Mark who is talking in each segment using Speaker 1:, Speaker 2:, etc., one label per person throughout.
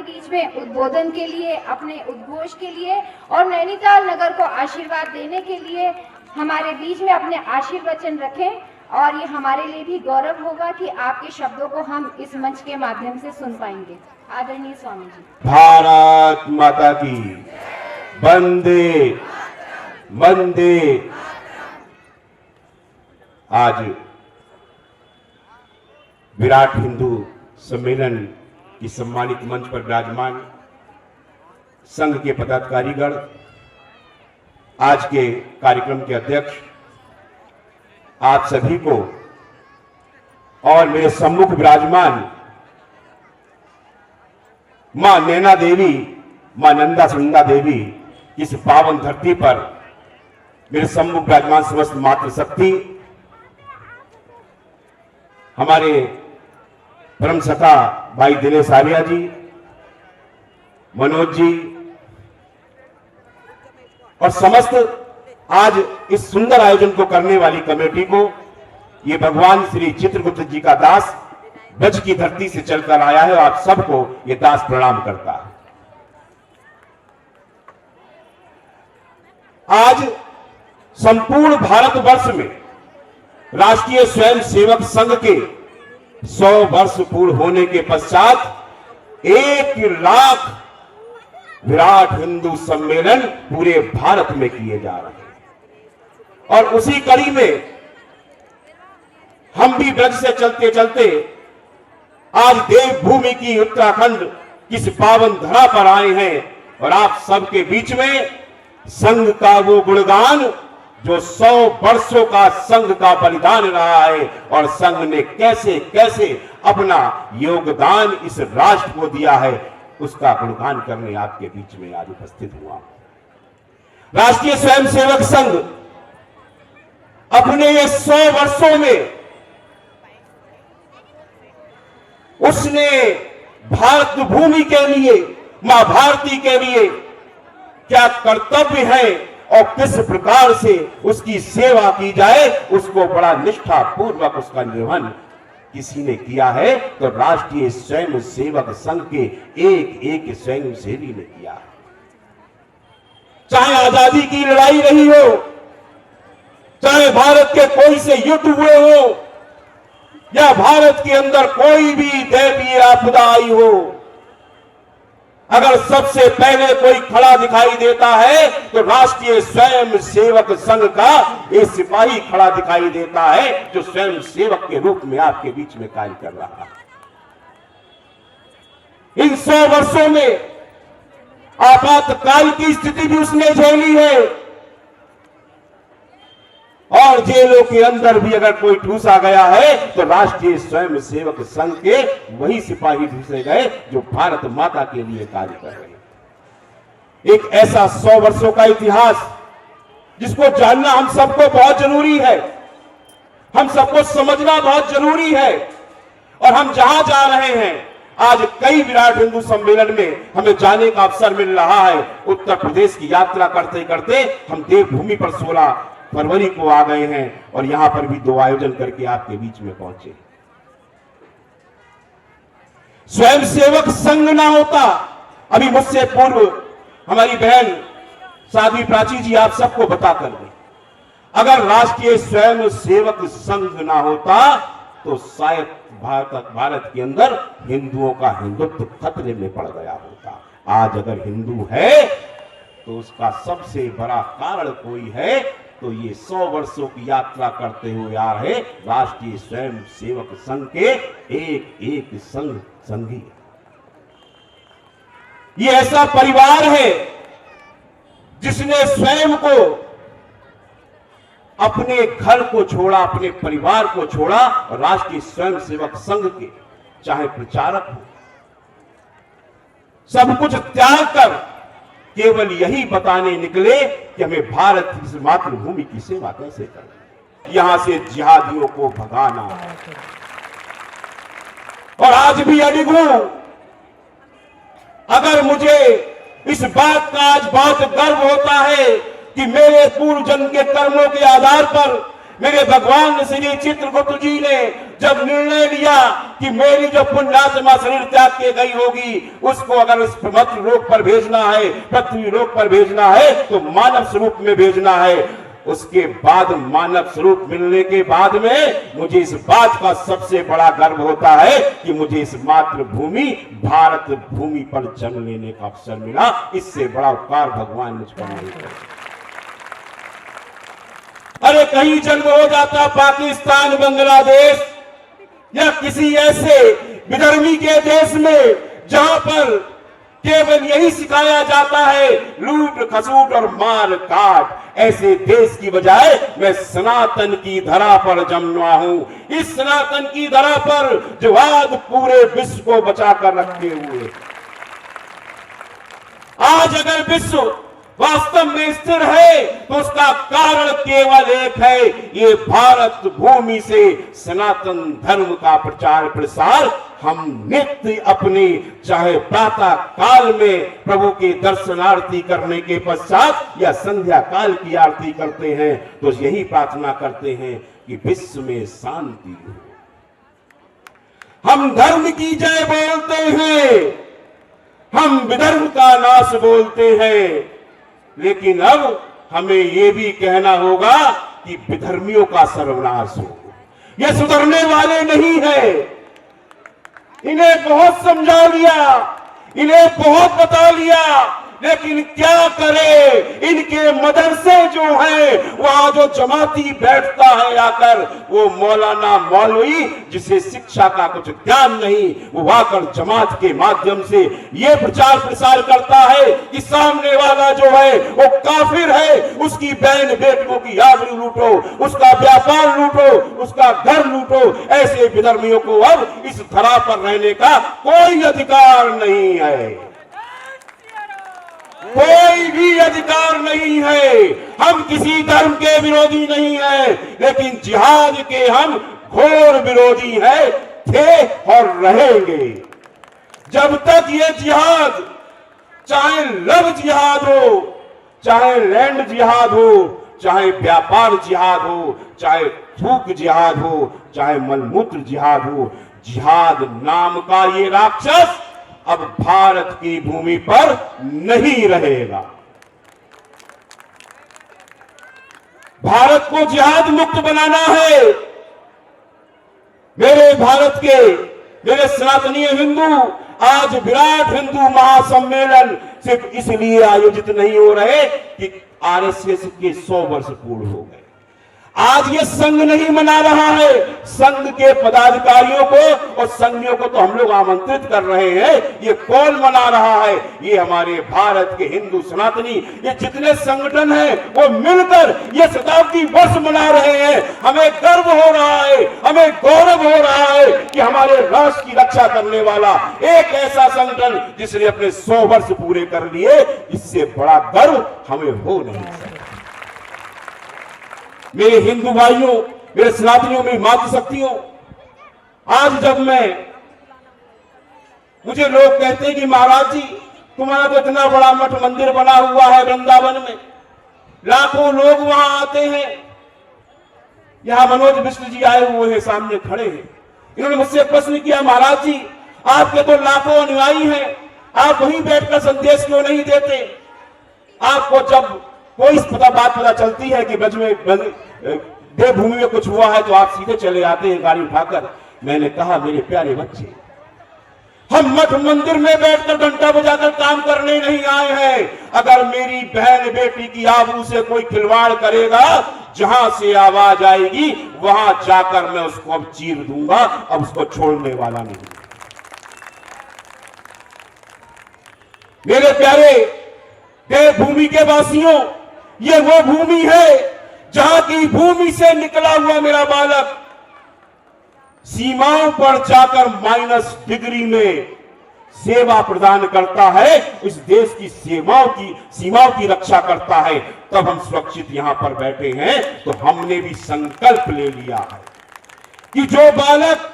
Speaker 1: हमारे बीच में उद्बोधन के लिए, अपने उद्घोष के लिए और नैनीताल नगर को आशीर्वाद देने के लिए हमारे बीच में अपने आशीर्वचन रखें। और ये हमारे लिए भी गौरव होगा कि आपके शब्दों को हम इस मंच के माध्यम से सुन पाएंगे। आदरणीय स्वामी जी।
Speaker 2: भारत माता की वंदे वंदे। आज विराट हिंदू सम्मेलन की सम्मानित मंच पर विराजमान संघ के पदाधिकारीगण, आज के कार्यक्रम के अध्यक्ष, आप सभी को और मेरे सम्मुख विराजमान मां नैना देवी, मां नंदा सुनंदा देवी, इस पावन धरती पर मेरे सम्मुख विराजमान समस्त मातृशक्ति, हमारे परम सखा भाई दिनेश आर्या जी, मनोज जी और समस्त आज इस सुंदर आयोजन को करने वाली कमेटी को, ये भगवान श्री चित्रगुप्त जी का दास ब्रज की धरती से चलकर आया है और आप सबको ये दास प्रणाम करता है। आज संपूर्ण भारतवर्ष में राष्ट्रीय स्वयंसेवक संघ के 100 वर्ष पूर्ण होने के पश्चात 1 लाख विराट हिंदू सम्मेलन पूरे भारत में किए जा रहे हैं। और उसी कड़ी में हम भी ब्रज से चलते चलते आज देवभूमि की उत्तराखंड किस पावन धरा पर आए हैं और आप सबके बीच में संघ का वो गुणगान जो 100 वर्षों का संघ का बलिदान रहा है और संघ ने कैसे कैसे अपना योगदान इस राष्ट्र को दिया है, उसका गुणगान करने आपके बीच में आज उपस्थित हुआ। राष्ट्रीय स्वयंसेवक संघ अपने ये 100 वर्षों में उसने भारत भूमि के लिए, मां भारती के लिए क्या कर्तव्य है और किस प्रकार से उसकी सेवा की जाए, उसको बड़ा निष्ठा पूर्वक उसका निर्वहन किसी ने किया है तो राष्ट्रीय स्वयंसेवक संघ के एक एक स्वयंसेवी ने किया है। चाहे आजादी की लड़ाई रही हो, चाहे भारत के कोई से युद्ध हुए हो या भारत के अंदर कोई भी दैवीय आपदा आई हो, अगर सबसे पहले कोई खड़ा दिखाई देता है तो राष्ट्रीय स्वयंसेवक संघ का ये सिपाही खड़ा दिखाई देता है जो स्वयंसेवक के रूप में आपके बीच में कार्य कर रहा है। इन 100 वर्षों में आपातकाल की स्थिति भी उसने झेली है और जेलों के अंदर भी अगर कोई ठूसा गया है तो राष्ट्रीय स्वयंसेवक संघ के वही सिपाही ठूसे गए जो भारत माता के लिए कार्य कर रहे हैं। एक ऐसा 100 वर्षों का इतिहास जिसको जानना हम सबको बहुत जरूरी है, हम सबको समझना बहुत जरूरी है। और हम जहां जा रहे हैं, आज कई विराट हिंदू सम्मेलन में हमें जाने का अवसर मिल रहा है। उत्तर प्रदेश की यात्रा करते करते हम देवभूमि पर 16 फरवरी को आ गए हैं और यहां पर भी 2 आयोजन करके आपके बीच में पहुंचे। स्वयंसेवक संघ ना होता, अभी मुझसे पूर्व हमारी बहन साध्वी प्राची जी आप सबको बता कर गई, अगर राष्ट्रीय स्वयंसेवक संघ ना होता तो शायद भारत के अंदर हिंदुओं का हिंदुत्व खतरे में पड़ गया होता। आज अगर हिंदू है तो उसका सबसे बड़ा कारण कोई है तो ये 100 वर्षों की यात्रा करते हुए आ रहे राष्ट्रीय स्वयंसेवक संघ के एक एक संघी। ये ऐसा परिवार है जिसने स्वयं को, अपने घर को छोड़ा, अपने परिवार को छोड़ा और राष्ट्रीय स्वयंसेवक संघ के चाहे प्रचारक हो, सब कुछ त्याग कर केवल यही बताने निकले कि हमें भारत की मातृभूमि की सेवा कैसे करनी, यहां से जिहादियों को भगाना। और आज भी अडिग हूं, अगर मुझे इस बात का आज बहुत गर्व होता है कि मेरे पूर्व जन्म के कर्मों के आधार पर मेरे भगवान श्री चित्रगुप्त जी ने जब निर्णय लिया कि मेरी जो पुण्यात्मा शरीर त्याग के गई होगी उसको अगर इस मृत्यु लोक पर भेजना है, पृथ्वी लोक पर भेजना है, तो मानव स्वरूप में भेजना है। उसके बाद मानव स्वरूप मिलने के बाद में मुझे इस बात का सबसे बड़ा गर्व होता है कि मुझे इस मातृभूमि भारत भूमि पर जन्म लेने का अवसर मिला। इससे बड़ा उपकार भगवान मुझ पर नहीं कर। अरे कहीं जन्म हो जाता पाकिस्तान, बांग्लादेश या किसी ऐसे विधर्मी के देश में जहां पर केवल यही सिखाया जाता है लूट खसूट और मार काट, ऐसे देश की बजाय मैं सनातन की धरा पर जन्मा हूं। इस सनातन की धरा पर जो आज पूरे विश्व को बचा कर रखे हुए। आज अगर विश्व वास्तव में स्थिर है तो उसका कारण केवल एक है, ये भारत भूमि से सनातन धर्म का प्रचार प्रसार हम नित्य अपने चाहे प्रातः काल में प्रभु की दर्शन आरती करने के पश्चात या संध्या काल की आरती करते हैं तो यही प्रार्थना करते हैं कि विश्व में शांति हो। हम धर्म की जय बोलते हैं, हम विधर्म का नाश बोलते हैं, लेकिन अब हमें यह भी कहना होगा कि विधर्मियों का सर्वनाश हो। ये सुधरने वाले नहीं है। इन्हें बहुत समझा लिया, इन्हें बहुत बता लिया, लेकिन क्या करे, इनके मदरसे जो है वहां जो जमाती बैठता है आकर, वो मौलाना मौलवी जिसे शिक्षा का कुछ ज्ञान नहीं, वो आकर जमात के माध्यम से ये प्रचार प्रसार करता है कि सामने वाला जो है वो काफिर है, उसकी बहन बेटियों की आबरू लूटो, उसका व्यापार लूटो, उसका घर लूटो। ऐसे विधर्मियों को अब इस धरा पर रहने का कोई अधिकार नहीं है, कोई भी अधिकार नहीं है। हम किसी धर्म के विरोधी नहीं है, लेकिन जिहाद के हम घोर विरोधी है, थे और रहेंगे। जब तक ये जिहाद, चाहे लव जिहाद हो, चाहे लैंड जिहाद हो, चाहे व्यापार जिहाद हो, चाहे थूक जिहाद हो, चाहे मलमूत्र जिहाद हो, जिहाद नाम का ये राक्षस अब भारत की भूमि पर नहीं रहेगा। भारत को जिहाद मुक्त बनाना है। मेरे भारत के, मेरे सनातनीय हिंदू, आज विराट हिंदू महासम्मेलन सिर्फ इसलिए आयोजित नहीं हो रहे कि आरएसएस के 100 वर्ष पूर्ण हो गए। आज ये संघ नहीं मना रहा है, संघ के पदाधिकारियों को और संघियों को तो हम लोग आमंत्रित कर रहे हैं। ये कौन मना रहा है? ये हमारे भारत के हिंदू सनातनी, ये जितने संगठन हैं वो मिलकर ये शताब्दी वर्ष मना रहे हैं। हमें गर्व हो रहा है, हमें गौरव हो रहा है कि हमारे राष्ट्र की रक्षा करने वाला एक ऐसा संगठन जिसने अपने 100 वर्ष पूरे कर लिए, इससे बड़ा गर्व हमें हो नहीं सकता। मेरे हिंदू भाइयों, मेरे सनातनियों, मेरी मातृशक्तियों, आज जब मुझे लोग कहते हैं कि महाराज जी तुम्हारा तो इतना बड़ा मठ मंदिर बना हुआ है वृंदावन में, लाखों लोग वहां आते हैं। यहां मनोज मिश्र जी आए हुए हैं, सामने खड़े हैं। इन्होंने मुझसे प्रश्न किया, महाराज जी आपके तो लाखों अनुयायी हैं, आप वहीं बैठकर संदेश क्यों नहीं देते? आपको जब कोई बात पता चलती है कि ब्रज में देवभूमि में कुछ हुआ है तो आप सीधे चले आते हैं गाड़ी उठाकर। मैंने कहा मेरे प्यारे बच्चे, हम मठ मंदिर में बैठकर घंटा बजाकर काम करने नहीं आए हैं। अगर मेरी बहन बेटी की आबरू से कोई खिलवाड़ करेगा, जहां से आवाज आएगी वहां जाकर मैं उसको अब चीर दूंगा, अब उसको छोड़ने वाला नहीं। मेरे प्यारे देवभूमि के वासियों, ये वो भूमि है जहां की भूमि से निकला हुआ मेरा बालक सीमाओं पर जाकर माइनस डिग्री में सेवा प्रदान करता है, इस देश की सीमाओं की रक्षा करता है। तब हम सुरक्षित यहां पर बैठे हैं। तो हमने भी संकल्प ले लिया है कि जो बालक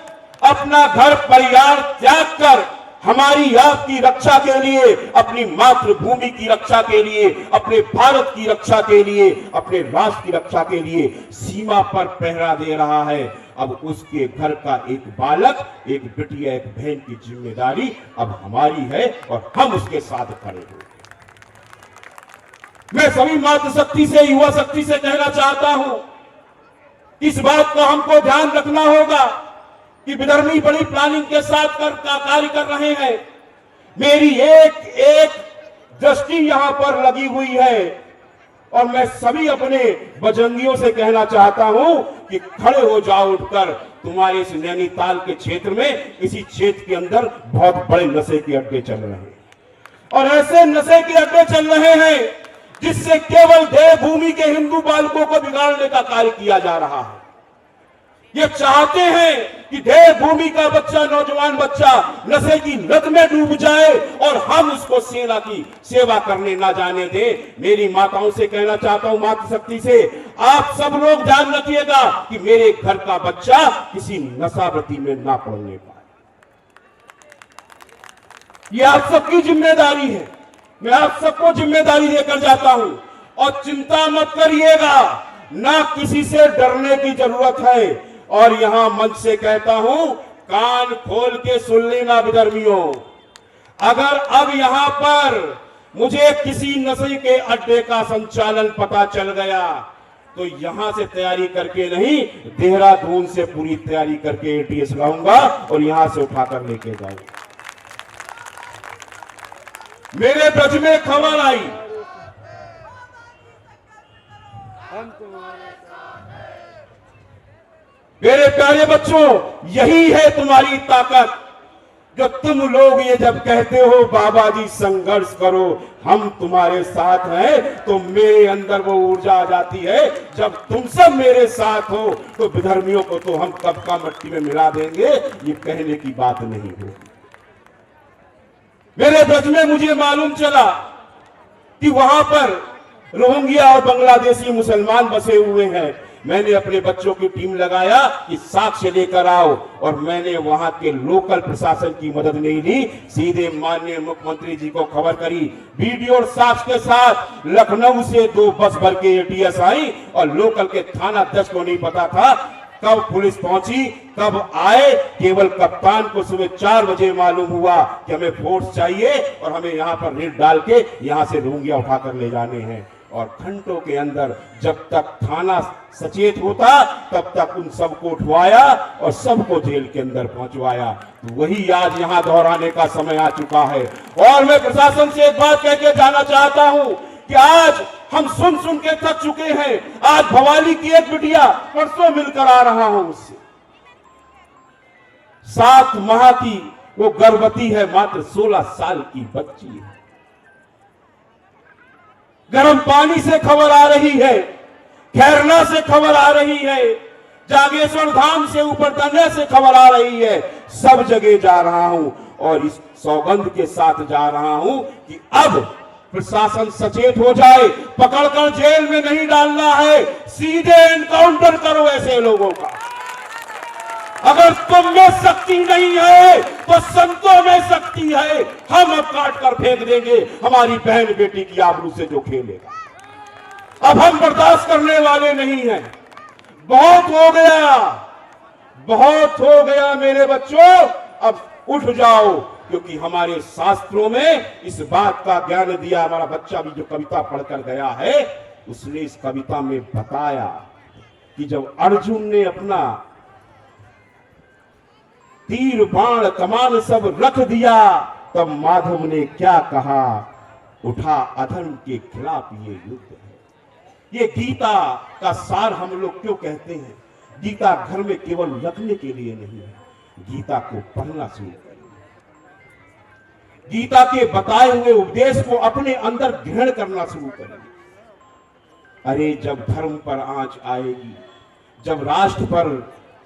Speaker 2: अपना घर परिवार त्याग कर हमारी आपकी रक्षा के लिए, अपनी मातृभूमि की रक्षा के लिए, अपने भारत की रक्षा के लिए, अपने राष्ट्र की रक्षा के लिए सीमा पर पहरा दे रहा है, अब उसके घर का एक बालक, एक बिटिया, एक बहन की जिम्मेदारी अब हमारी है और हम उसके साथ खड़े हो। मैं सभी मातृशक्ति से, युवा शक्ति से कहना चाहता हूं, इस बात का हमको ध्यान रखना होगा कि विधर्मी बड़ी प्लानिंग के साथ कार्य कर रहे हैं। मेरी एक एक दृष्टि यहां पर लगी हुई है और मैं सभी अपने बजरंगियों से कहना चाहता हूं कि खड़े हो जाओ उठकर। तुम्हारे इस नैनीताल के क्षेत्र में, इसी क्षेत्र के अंदर बहुत बड़े नशे के अड्डे चल रहे हैं और ऐसे नशे के अड्डे चल रहे हैं जिससे केवल देवभूमि के हिंदू बालकों को बिगाड़ने का कार्य किया जा रहा है। ये चाहते हैं कि देवभूमि का बच्चा, नौजवान बच्चा नशे की लत में डूब जाए और हम उसको सेना की सेवा करने ना जाने दें। मेरी माताओं से कहना चाहता हूं, मातृशक्ति से, आप सब लोग ध्यान रखिएगा कि मेरे घर का बच्चा किसी नशावृत्ति में ना पड़ने पाए। ये आप सबकी जिम्मेदारी है। मैं आप सबको जिम्मेदारी देकर जाता हूं और चिंता मत करिएगा, ना किसी से डरने की जरूरत है। और यहां मंच से कहता हूं, कान खोल के सुन लेना विधर्मियों, अगर अब यहां पर मुझे किसी नशे के अड्डे का संचालन पता चल गया तो यहां से तैयारी करके नहीं, देहरादून से पूरी तैयारी करके एटीएस लाऊंगा और यहां से उठाकर लेके जाऊंगा। मेरे ब्रज में खबर आई, मेरे प्यारे बच्चों, यही है तुम्हारी ताकत। जो तुम लोग ये जब कहते हो बाबा जी संघर्ष करो, हम तुम्हारे साथ हैं, तो मेरे अंदर वो ऊर्जा आ जाती है। जब तुम सब मेरे साथ हो तो विधर्मियों को तो हम कब का मट्टी में मिला देंगे, ये कहने की बात नहीं होगी। मेरे ब्रज में मुझे मालूम चला कि वहां पर रोहिंग्या और बांग्लादेशी मुसलमान बसे हुए हैं। मैंने अपने बच्चों की टीम लगाया कि साक्ष्य लेकर आओ और मैंने वहां के लोकल प्रशासन की मदद नहीं ली, सीधे माननीय मुख्यमंत्री जी को खबर करी। वीडियो और साक्ष्य के साथ लखनऊ से 2 बस भर के एटीएस आई और लोकल के थाना अध्यक्ष को नहीं पता था कब पुलिस पहुंची, कब आए। केवल कप्तान को सुबह 4 बजे मालूम हुआ कि हमें फोर्स चाहिए और हमें यहां पर रेड डाल के यहां से रोहिंग्या उठाकर ले जाने हैं। और घंटों के अंदर जब तक थाना सचेत होता तब तक उन सबको उठवाया और सबको जेल के अंदर पहुंचवाया। तो वही आज यहां दोहराने का समय आ चुका है। और मैं प्रशासन से एक बात कह के जाना चाहता हूं कि आज हम सुन सुन के थक चुके हैं। आज भवाली की एक बिटिया, परसों मिलकर आ रहा हूं उससे, 7 माह की वो गर्भवती है, मात्र 16 साल की बच्ची है। गर्म पानी से खबर आ रही है, खैरना से खबर आ रही है, जागेश्वर धाम से ऊपर दन्या से खबर आ रही है। सब जगह जा रहा हूं और इस सौगंध के साथ जा रहा हूं कि अब प्रशासन सचेत हो जाए। पकड़कर जेल में नहीं डालना है, सीधे एनकाउंटर करो ऐसे लोगों का। अगर तुम में शक्ति नहीं है तो संतों में शक्ति है। हम अब काट कर फेंक देंगे हमारी बहन बेटी की आबरू से जो खेलेगा। अब हम बर्दाश्त करने वाले नहीं हैं। बहुत हो गया, बहुत हो गया मेरे बच्चों, अब उठ जाओ, क्योंकि हमारे शास्त्रों में इस बात का ज्ञान दिया। हमारा बच्चा भी जो कविता पढ़कर गया है, उसने इस कविता में बताया कि जब अर्जुन ने अपना तीर बाण कमान सब रख दिया, तब माधव ने क्या कहा, उठा अधर्म के खिलाफ ये युद्ध है। ये गीता का सार हम लोग क्यों कहते हैं? गीता घर में केवल रखने के लिए नहीं है, गीता को पढ़ना शुरू करें। गीता के बताए हुए उपदेश को अपने अंदर ग्रहण करना शुरू करें। अरे जब धर्म पर आंच आएगी, जब राष्ट्र पर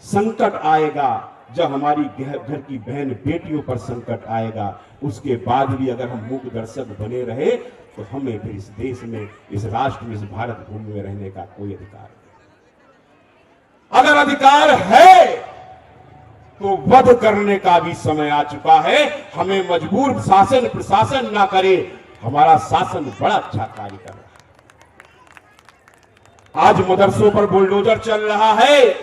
Speaker 2: संकट आएगा, जब हमारी घर की बहन बेटियों पर संकट आएगा, उसके बाद भी अगर हम मूक दर्शक बने रहे तो हमें फिर इस देश में, इस राष्ट्र में, इस भारत भूमि में रहने का कोई अधिकार नहीं। अगर अधिकार है तो वध करने का भी समय आ चुका है। हमें मजबूर शासन प्रशासन ना करे, हमारा शासन बड़ा अच्छा कार्य कर रहा है। आज मदरसों पर बुलडोजर चल रहा है,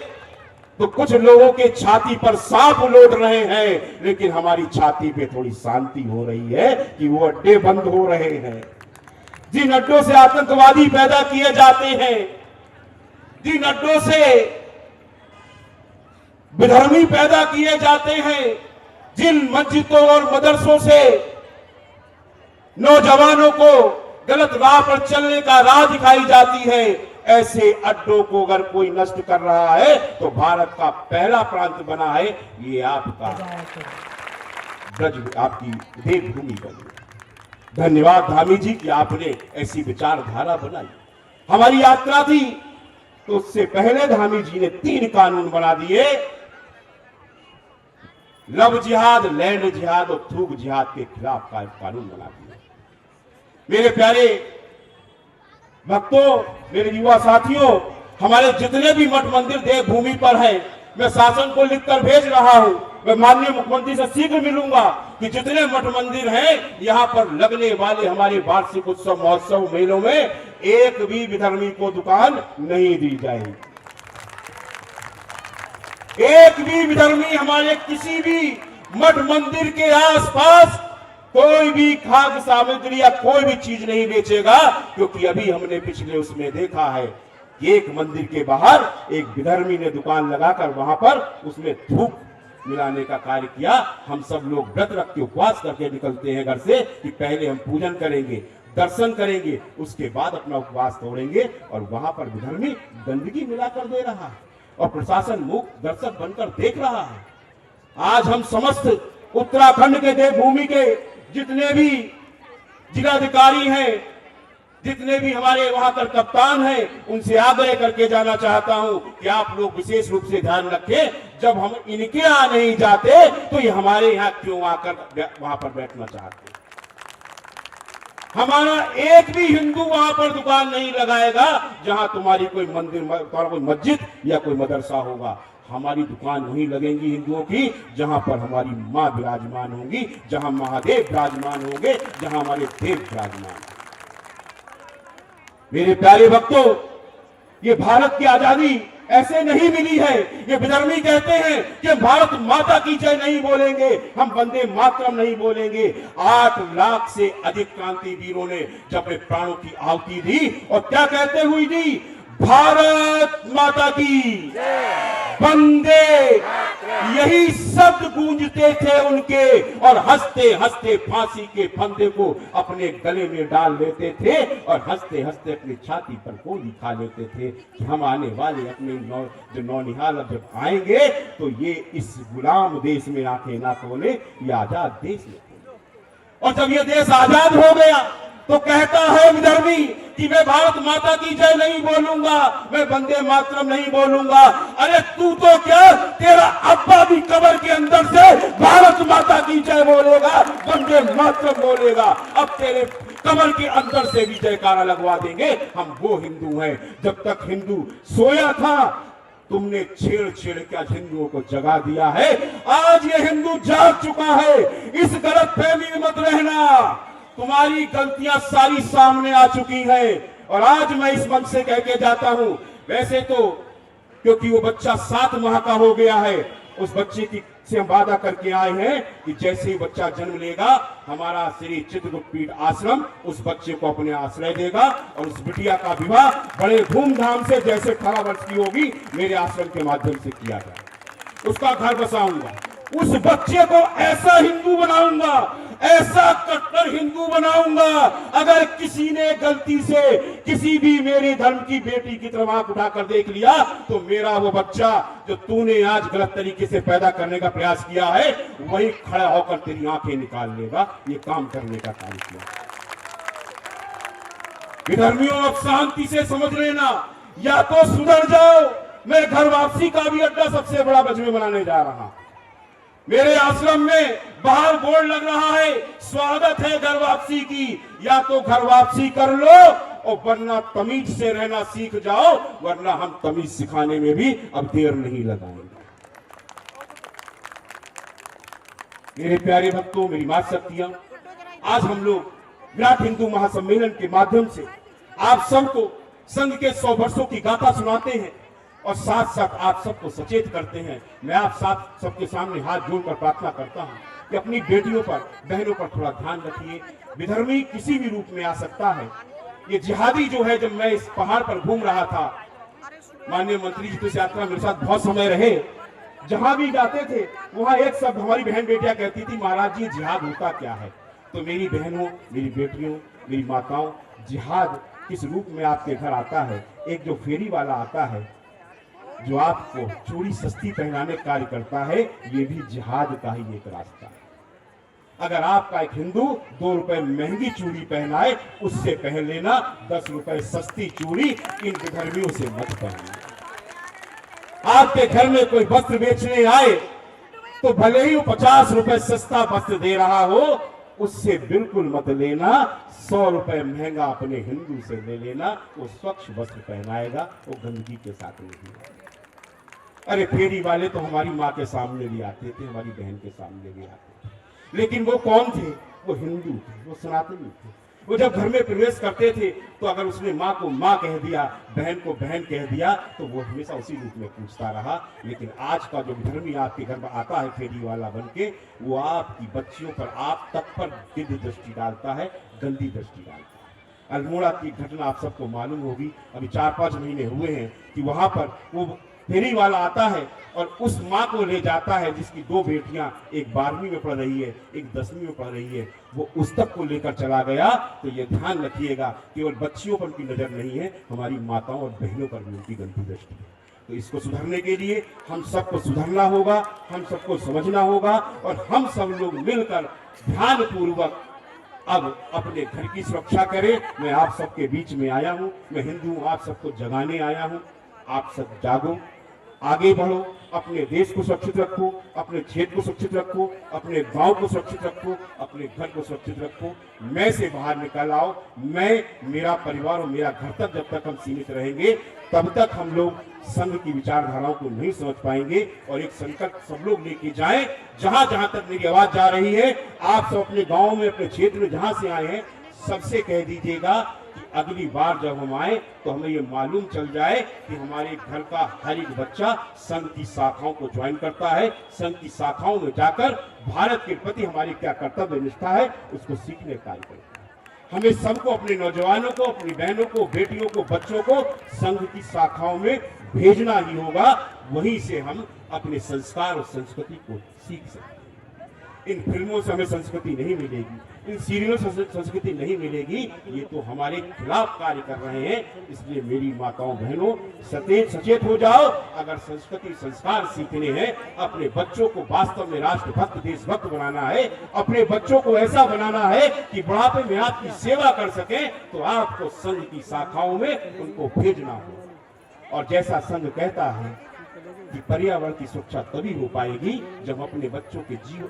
Speaker 2: तो कुछ लोगों के छाती पर सांप लौट रहे हैं, लेकिन हमारी छाती पे थोड़ी शांति हो रही है कि वो अड्डे बंद हो रहे हैं। जिन अड्डों से आतंकवादी पैदा किए जाते हैं, जिन अड्डों से विधर्मी पैदा किए जाते हैं, जिन मस्जिदों और मदरसों से नौजवानों को गलत राह पर चलने का राह दिखाई जाती है, ऐसे अड्डों को अगर कोई नष्ट कर रहा है तो भारत का पहला प्रांत बना है ये आपका ब्रज, आपकी देवभूमि बनी। धन्यवाद धामी जी कि आपने ऐसी विचारधारा बनाई। हमारी यात्रा थी तो उससे पहले धामी जी ने 3 कानून बना दिए, लव जिहाद, लैंड जिहाद और थूक जिहाद के खिलाफ कानून बना दिए। मेरे प्यारे भक्तों, मेरे युवा साथियों, हमारे जितने भी मठ मंदिर देवभूमि पर हैं, मैं शासन को लिखकर भेज रहा हूं। मैं माननीय मुख्यमंत्री से शीघ्र मिलूंगा कि जितने मठ मंदिर हैं, यहां पर लगने वाले हमारे वार्षिक उत्सव महोत्सव मेलों में एक भी विधर्मी को दुकान नहीं दी जाएगी। एक भी विधर्मी हमारे किसी भी मठ मंदिर के आसपास कोई भी खाद्य सामग्री या कोई भी चीज नहीं बेचेगा, क्योंकि अभी हमने पिछले उसमें देखा है कि एक मंदिर के बाहर एक विधर्मी ने दुकान लगाकर वहां पर उसमें थूक मिलाने का कार्य किया। हम सब लोग व्रत रख के उपवास करके निकलते हैं घर से कि पहले हम पूजन करेंगे, दर्शन करेंगे, उसके बाद अपना उपवास तोड़ेंगे, और वहां पर विधर्मी गंदगी मिलाकर दे रहा है और प्रशासन मूक दर्शक बनकर देख रहा है। आज हम समस्त उत्तराखंड के देवभूमि के जितने भी जिलाधिकारी हैं, जितने भी हमारे वहां पर कप्तान हैं, उनसे आग्रह करके जाना चाहता हूं कि आप लोग विशेष रूप से ध्यान रखें, जब हम इनके यहां नहीं जाते तो ये हमारे यहां क्यों आकर वहां पर बैठना चाहते। हमारा एक भी हिंदू वहां पर दुकान नहीं लगाएगा जहां तुम्हारी कोई मंदिर, कोई मस्जिद या कोई मदरसा होगा। हमारी दुकान वहीं लगेंगी हिंदुओं की जहां पर हमारी मां विराजमान होंगी, जहां महादेव विराजमान होंगे, जहां हमारे देव विराजमान। मेरे प्यारे भक्तों, ये भारत की आजादी ऐसे नहीं मिली है। ये विधर्मी कहते हैं कि भारत माता की जय नहीं बोलेंगे, हम वंदे मातरम नहीं बोलेंगे। 8 लाख से अधिक क्रांति वीरों ने जब अपने प्राणों की आहुति दी और क्या कहते हुए दी, भारत माता की वंदे, यही शब्द गूंजते थे उनके, और हंसते हंसते फांसी के फंदे को अपने गले में डाल लेते थे और हंसते हंसते अपनी छाती पर गोली खा लेते थे कि हम आने वाले अपने जो नौनिहाल जब आएंगे तो ये इस गुलाम देश में आंखें ना खोले, ये आजाद देश में खोले। और जब ये देश आजाद हो गया तो कहता है विधर्मी कि मैं भारत माता की जय नहीं बोलूंगा, मैं वंदे मातरम नहीं बोलूंगा। अरे तू तो क्या, तेरा अब्बा भी कब्र के अंदर से भारत माता की जय बोलेगा, वंदे मातरम बोलेगा। अब तेरे कब्र के अंदर से भी जयकारा लगवा देंगे। हम वो हिंदू हैं। जब तक हिंदू सोया था तुमने छेड़ छेड़ के हिंदुओं को जगा दिया है। आज ये हिंदू जाग चुका है। इस गलत फहमी में मत रहना, तुम्हारी गलतियां सारी सामने आ चुकी हैं। और आज मैं इस मंच से कह के जाता हूं, वैसे तो क्योंकि वो बच्चा 7 माह का हो गया है, उस बच्चे की से हम वादा करके आए हैं कि जैसे ही बच्चा जन्म लेगा हमारा श्री चित्रगुप्त पीठ आश्रम उस बच्चे को अपने आश्रय देगा और उस बिटिया का विवाह बड़े धूमधाम से जैसे 18 वर्ष की होगी मेरे आश्रम के माध्यम से किया जाए। उसका घर बसाऊंगा, उस बच्चे को ऐसा हिंदू बनाऊंगा, ऐसा कट्टर हिंदू बनाऊंगा। अगर किसी ने गलती से किसी भी मेरे धर्म की बेटी की तरफ आंख उठाकर देख लिया तो मेरा वो बच्चा जो तूने आज गलत तरीके से पैदा करने का प्रयास किया है वही खड़ा होकर तेरी आंखें निकाल लेगा। ये काम करने का कार्य किया। विधर्मियों, अब शांति से समझ लेना, या तो सुधर जाओ। मैं घर वापसी का भी अड्डा सबसे बड़ा ब्रज में बनाने जा रहा हूं। मेरे आश्रम में बाहर बोर्ड लग रहा है, स्वागत है घर वापसी की। या तो घर वापसी कर लो और वरना तमीज से रहना सीख जाओ, वरना हम तमीज सिखाने में भी अब देर नहीं लगाएंगे। मेरे प्यारे भक्तों, मेरी मां शक्तियां, आज हम लोग विराट हिंदू महासम्मेलन के माध्यम से आप सबको संघ के 100 वर्षों की गाथा सुनाते हैं। और साथ साथ आप सबको सचेत करते हैं। मैं आप सबके सामने हाथ जोड़कर प्रार्थना करता हूं कि अपनी बेटियों पर, बहनों पर थोड़ा ध्यान रखिए। विधर्मी किसी भी रूप में आ सकता है। ये जिहादी जो है, जब मैं इस पहाड़ पर घूम रहा था, माननीय मंत्री जी तो यात्रा मेरे साथ बहुत समय रहे, जहां भी जाते थे वहां एक शब्द हमारी बहन बेटियां कहती थी, महाराज जी जिहाद होता क्या है। तो मेरी बहनों, मेरी बेटियों, मेरी माताओं, जिहाद किस रूप में आपके घर आता है। एक जो फेरी वाला आता है, जो आपको चूड़ी सस्ती पहनाने का कार्य करता है, ये भी जिहाद का ही एक रास्ता है। अगर आपका एक हिंदू 2 रुपए महंगी चूड़ी पहनाए, उससे पहन लेना 10 रुपए सस्ती चूड़ी इन विधर्मियों से मत पहनना। आपके घर में कोई वस्त्र बेचने आए तो भले ही वो 50 रुपए सस्ता वस्त्र दे रहा हो, उससे बिल्कुल मत लेना। 100 रुपए महंगा अपने हिंदू से ले लेना। वो स्वच्छ वस्त्र पहनाएगा, वो गंदगी के साथ नहीं। अरे फेरी वाले तो हमारी माँ के सामने भी आते थे, हमारी बहन के सामने भी आते थे, लेकिन वो कौन थे? वो हिंदू थे, वो सनातनी थे। वो जब घर में प्रवेश करते थे तो अगर उसने माँ को माँ कह दिया, बहन को बहन कह दिया, तो वो हमेशा उसी रूप में पूछता रहा। लेकिन आज का जो धर्मी आपके घर में आता है फेरी वाला बन के, वो आपकी बच्चियों पर, आप तक पर गिद्ध दृष्टि डालता है, गंदी दृष्टि डालता है। अल्मोड़ा की घटना आप सबको मालूम होगी। अभी 4-5 महीने हुए हैं कि वहां पर वो फेरी वाला आता है और उस माँ को ले जाता है जिसकी 2 बेटियां, एक 12वीं में पढ़ रही है, एक 10वीं में पढ़ रही है। वो उस तक को लेकर चला गया। तो ये ध्यान रखिएगा, केवल बच्चियों पर उनकी नजर नहीं है, हमारी माताओं और बहनों पर भी उनकी गंदी दृष्टि है। तो इसको सुधारने के लिए हम सबको सुधरना होगा, हम सबको समझना होगा और हम सब लोग मिलकर ध्यान पूर्वक अब अपने घर की सुरक्षा करें। मैं आप सबके बीच में आया हूं, मैं हिंदू हूं, आप सबको जगाने आया हूं। आप सब जागो, आगे बढ़ो, अपने देश को सुरक्षित रखो, अपने क्षेत्र को सुरक्षित रखो, अपने गांव को सुरक्षित रखो, अपने घर को सुरक्षित रखो। मैं से बाहर निकल आओ। मैं, मेरा परिवार और मेरा घर तक जब तक हम सीमित रहेंगे, तब तक हम लोग संघ की विचारधाराओं को नहीं समझ पाएंगे। और एक संकल्प सब लोग लेके जाएं। जहां जहां तक मेरी आवाज जा रही है, आप सब अपने गाँव में, अपने क्षेत्र में जहां से आए हैं, सबसे कह दीजिएगा कि अगली बार जब हम आए तो हमें ये मालूम चल जाए कि हमारे घर का हर एक बच्चा संघ की शाखाओं को ज्वाइन करता है। संघ की शाखाओं में जाकर भारत के प्रति हमारी क्या कर्तव्य निष्ठा है, उसको सीखने का कार्य करता है। हमें सबको, अपने नौजवानों को, अपनी बहनों को, बेटियों को, बच्चों को संघ की शाखाओं में भेजना ही होगा। वहीं से हम अपने संस्कार और संस्कृति को सीख सकते हैं। इन फिल्मों से हमें संस्कृति नहीं मिलेगी, इन सीरियलों से संस्कृति नहीं मिलेगी। ये तो हमारे खिलाफ कार्य कर रहे हैं। इसलिए मेरी माताओं बहनों, सचेत हो जाओ। अगर संस्कृति संस्कार सीखने हैं, अपने बच्चों को वास्तव में राष्ट्रभक्त, देशभक्त बनाना है, अपने बच्चों को ऐसा बनाना है कि बुढ़ापे में आपकी सेवा कर सके, तो आपको संघ की शाखाओं में उनको भेजना हो। और जैसा संघ कहता है कि पर्यावरण की सुरक्षा तभी हो पाएगी जब अपने बच्चों के जीवन,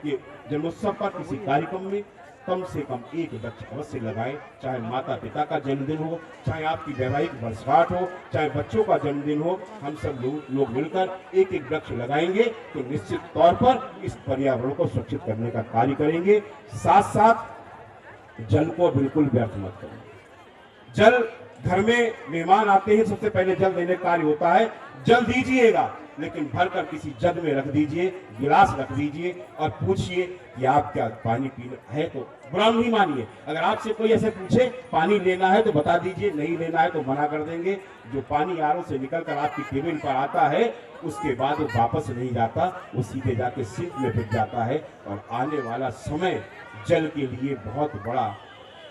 Speaker 2: ये जन्मोत्सव पर किसी कार्यक्रम में कम से कम एक वृक्ष अवश्य लगाएं। चाहे माता पिता का जन्मदिन हो, चाहे आपकी वैवाहिक वर्षगांठ हो, चाहे बच्चों का जन्मदिन हो, हम सब लोग मिलकर एक एक वृक्ष लगाएंगे तो निश्चित तौर पर इस पर्यावरण को सुरक्षित करने का कार्य करेंगे। साथ साथ जल को बिल्कुल व्यर्थ मत करें। जल, घर में मेहमान आते हैं, सबसे पहले जल देने का कार्य होता है। जल दीजिएगा, लेकिन भरकर किसी जग में रख दीजिए, गिलास रख दीजिए और पूछिए कि आप क्या पानी पीना है, तो बुरा नहीं मानिए। अगर आपसे कोई ऐसे पूछे पानी लेना है तो बता दीजिए, नहीं लेना है तो मना कर देंगे। जो पानी आरओ से निकलकर आपकी टेबल पर आता है, उसके बाद वो वापस नहीं जाता, वो सीधे जाके सिंक में फिर जाता है। और आने वाला समय जल के लिए बहुत बड़ा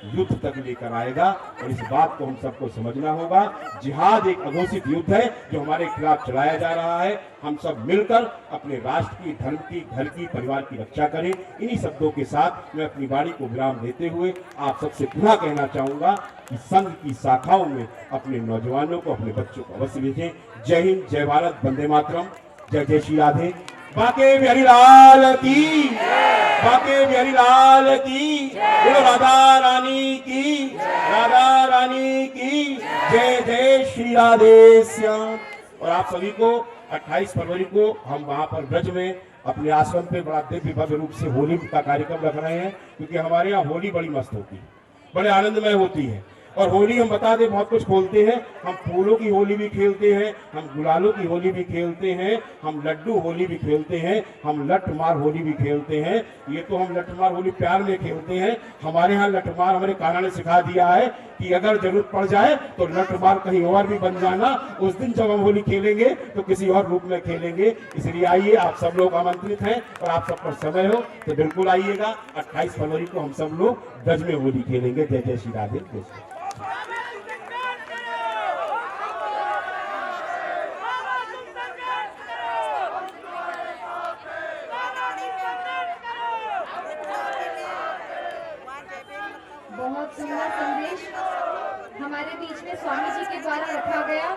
Speaker 2: युद्ध तक लेकर आएगा और इस बात को हम सबको समझना होगा। जिहाद एक अघोषित युद्ध है जो हमारे खिलाफ चलाया जा रहा है। हम सब मिलकर अपने राष्ट्र की, धर्म की, घर की, परिवार की रक्षा करें। इन्हीं शब्दों के साथ मैं अपनी वाणी को विराम देते हुए आप सबसे पुनः कहना चाहूंगा कि संघ की शाखाओं में अपने नौजवानों को, अपने बच्चों को अवश्य भेजें। जय हिंद, जय भारत, वंदे मातरम, जय जय श्री राधे। बाके बिहारी लाल की, बाके बिहारी लाल की, बोलो राधा रानी की, राधा रानी की जय। जय श्री राधे श्याम। और आप सभी को 28 फरवरी को हम वहां पर ब्रज में अपने आश्रम पे बड़ा दिव्य भव्य रूप से होली का कार्यक्रम रख रहे हैं, क्योंकि हमारे यहाँ होली बड़ी मस्त होती है, बड़े आनंदमय होती है। और होली हम बता दें बहुत कुछ खोलते हैं, हम फूलों की होली भी खेलते हैं, हम गुलालों की होली भी खेलते हैं, हम लड्डू होली भी खेलते हैं, हम लठमार होली भी खेलते हैं। ये तो हम लठमार होली प्यार में खेलते हैं। हमारे यहाँ लठमार हमारे कान्हा ने सिखा दिया है कि अगर जरूरत पड़ जाए तो लठमार कहीं और भी बन जाना। उस दिन जब हम होली खेलेंगे तो किसी और रूप में खेलेंगे। इसलिए आइए, आप सब लोग आमंत्रित हैं और आप सब पर समय हो तो बिल्कुल आइएगा। 28 फरवरी को हम सब लोग ब्रज में होली खेलेंगे। जय जय श्री राधे कृष्ण।
Speaker 1: बहुत सुंदर संदेश हमारे बीच में स्वामी जी के द्वारा रखा गया।